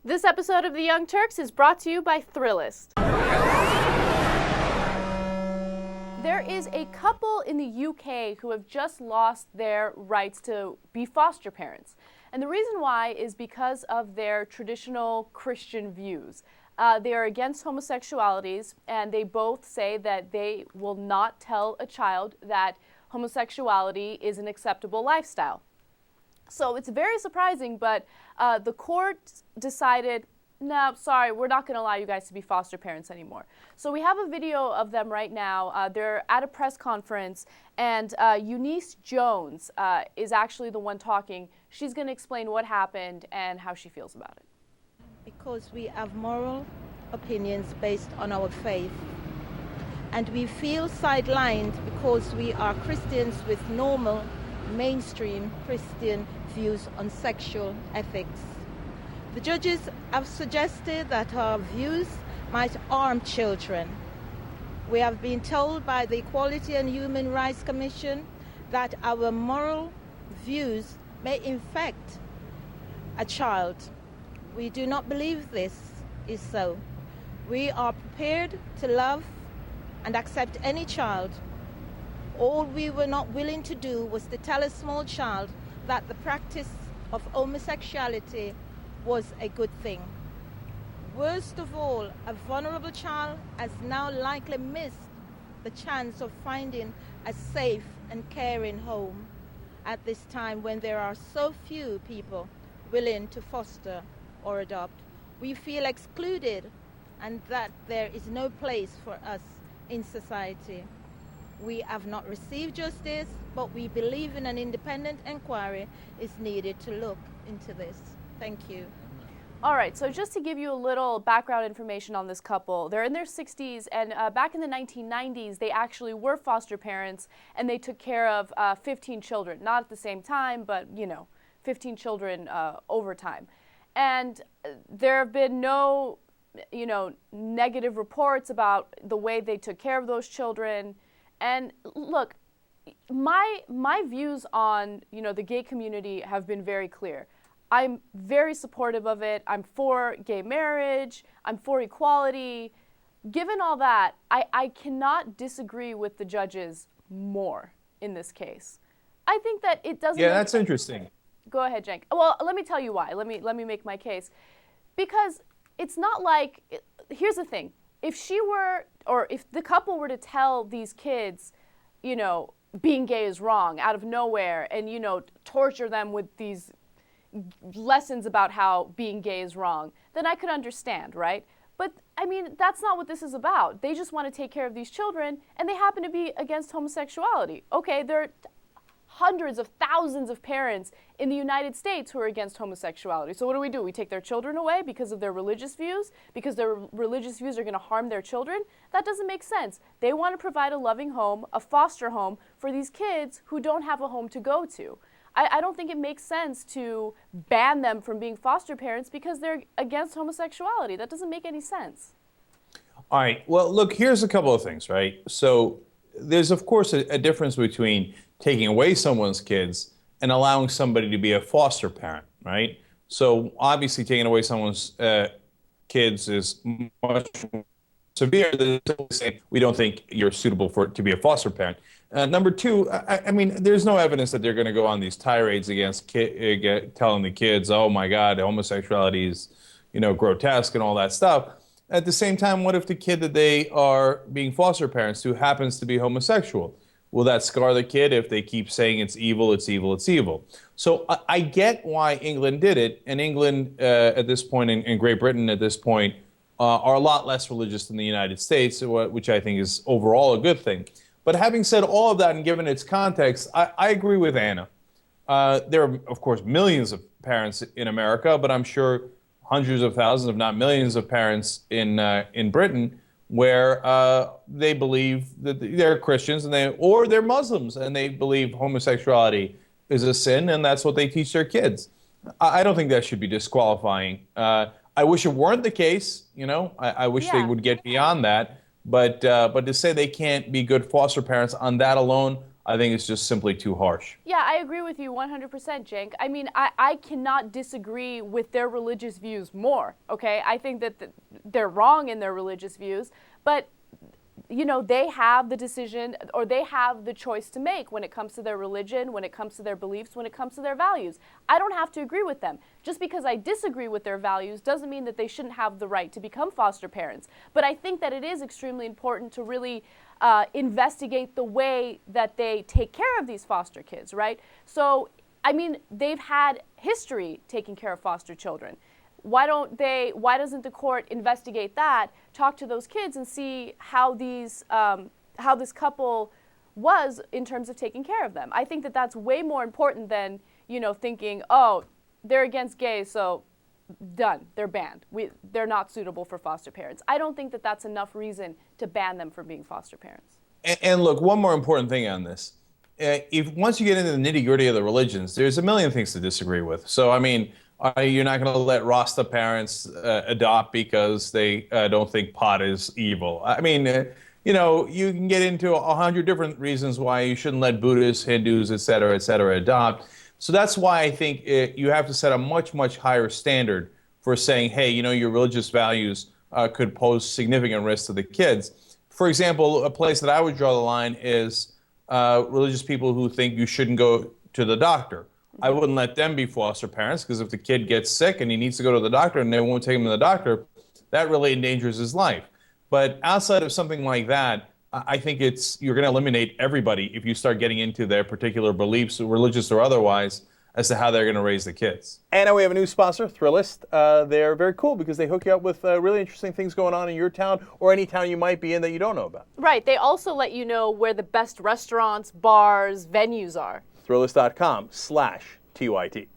This episode of The Young Turks is brought to you by Thrillist. There is a couple in the UK who have just lost their rights to be foster parents. And the reason why is because of their traditional Christian views. They are against homosexualities, and they both say that they will not tell a child that homosexuality is an acceptable lifestyle. So it's very surprising, but the court decided, no, sorry, we're not going to allow you guys to be foster parents anymore. So we have a video of them right now. They're at a press conference, and Eunice Jones is actually the one talking. She's going to explain what happened and how she feels about it. Because we have moral opinions based on our faith. And we feel sidelined because we are Christians with normal, mainstream Christian views on sexual ethics. The judges have suggested that our views might harm children. We have been told by the Equality and Human Rights Commission that our moral views may infect a child. We do not believe this is so. We are prepared to love and accept any child. All we were not willing to do was to tell a small child that the practice of homosexuality was a good thing. Worst of all, a vulnerable child has now likely missed the chance of finding a safe and caring home at this time when there are so few people willing to foster or adopt. We feel excluded and that there is no place for us in society. We have not received justice, but we believe in an independent inquiry is needed to look into this. Thank you. All right, so just to give you a little background information on this couple, they're in their 60s, and back in the 1990s, they actually were foster parents, and they took care of 15 children. Not at the same time, but, 15 children over time. And there have been no, negative reports about the way they took care of those children. And look, my views on, the gay community have been very clear. I'm very supportive of it. I'm for gay marriage. I'm for equality. Given all that, I cannot disagree with the judges more in this case. I think that it doesn't. Yeah, that's interesting. Go ahead, Cenk. Well, let me tell you why. Let me make my case. Because it's not like, here's the thing. If the couple were to tell these kids, being gay is wrong out of nowhere and, torture them with these lessons about how being gay is wrong, then I could understand, right? But, that's not what this is about. They just want to take care of these children, and they happen to be against homosexuality. Okay, there are hundreds of thousands of parents in the United States who are against homosexuality. So what do? We take their children away because of their religious views? Because their religious views are going to harm their children? That doesn't make sense. They want to provide a loving home, a foster home, for these kids who don't have a home to go to. I don't think it makes sense to ban them from being foster parents because they're against homosexuality. That doesn't make any sense. All right. Well, look, here's a couple of things, right? So there's, of course, a difference between taking away someone's kids and allowing somebody to be a foster parent, right? So obviously taking away someone's kids is much more severe than saying we don't think you're suitable to be a foster parent. Number two, there's no evidence that they're going to go on these tirades against telling the kids, oh my God, homosexuality is, grotesque and all that stuff. At the same time, what if the kid that they are being foster parents to happens to be homosexual? Will that scar the kid if they keep saying it's evil, it's evil, it's evil? So I get why England did it, and England at this point and Great Britain at this point are a lot less religious than the United States, which I think is overall a good thing. But having said all of that and given its context, I agree with Anna. There are, of course, millions of parents in America, but I'm sure hundreds of thousands, if not millions of parents in Britain where they believe that they're Christians or they're Muslims and they believe homosexuality is a sin and that's what they teach their kids. I don't think that should be disqualifying. I wish it weren't the case, I wish they would get beyond that. But to say they can't be good foster parents on that alone, I think it's just simply too harsh. Yeah, I agree with you 100%, Cenk. I mean, I cannot disagree with their religious views more, okay? I think that they're wrong in their religious views, but you know, they have the decision, or they have the choice to make when it comes to their religion, when it comes to their beliefs, when it comes to their values. I don't have to agree with them. Just because I disagree with their values doesn't mean that they shouldn't have the right to become foster parents. But I think that it is extremely important to really investigate the way that they take care of these foster kids, right? So, I mean, they've had history taking care of foster children. Why doesn't the court investigate that, talk to those kids, and see how this couple was in terms of taking care of them? I think that that's way more important than, you know, thinking, oh, they're against gays, so done, they're banned. They're not suitable for foster parents. I don't think that that's enough reason to ban them from being foster parents. And look, one more important thing on this. Once you get into the nitty-gritty of the religions, there's a million things to disagree with. So, I mean, you're not going to let Rasta parents adopt because they don't think pot is evil. I mean, you know, you can get into 100 different reasons why you shouldn't let Buddhists, Hindus, et cetera, adopt. So that's why I think you have to set a much, much higher standard for saying, hey, you know, your religious values could pose significant risk to the kids. For example, a place that I would draw the line is religious people who think you shouldn't go to the doctor. I wouldn't let them be foster parents, because if the kid gets sick and he needs to go to the doctor and they won't take him to the doctor, that really endangers his life. But outside of something like that, I think you're going to eliminate everybody if you start getting into their particular beliefs, religious or otherwise, as to how they're going to raise the kids. And now we have a new sponsor, Thrillist. They're very cool because they hook you up with really interesting things going on in your town or any town you might be in that you don't know about. Right. They also let you know where the best restaurants, bars, venues are. Thrillist.com/TYT.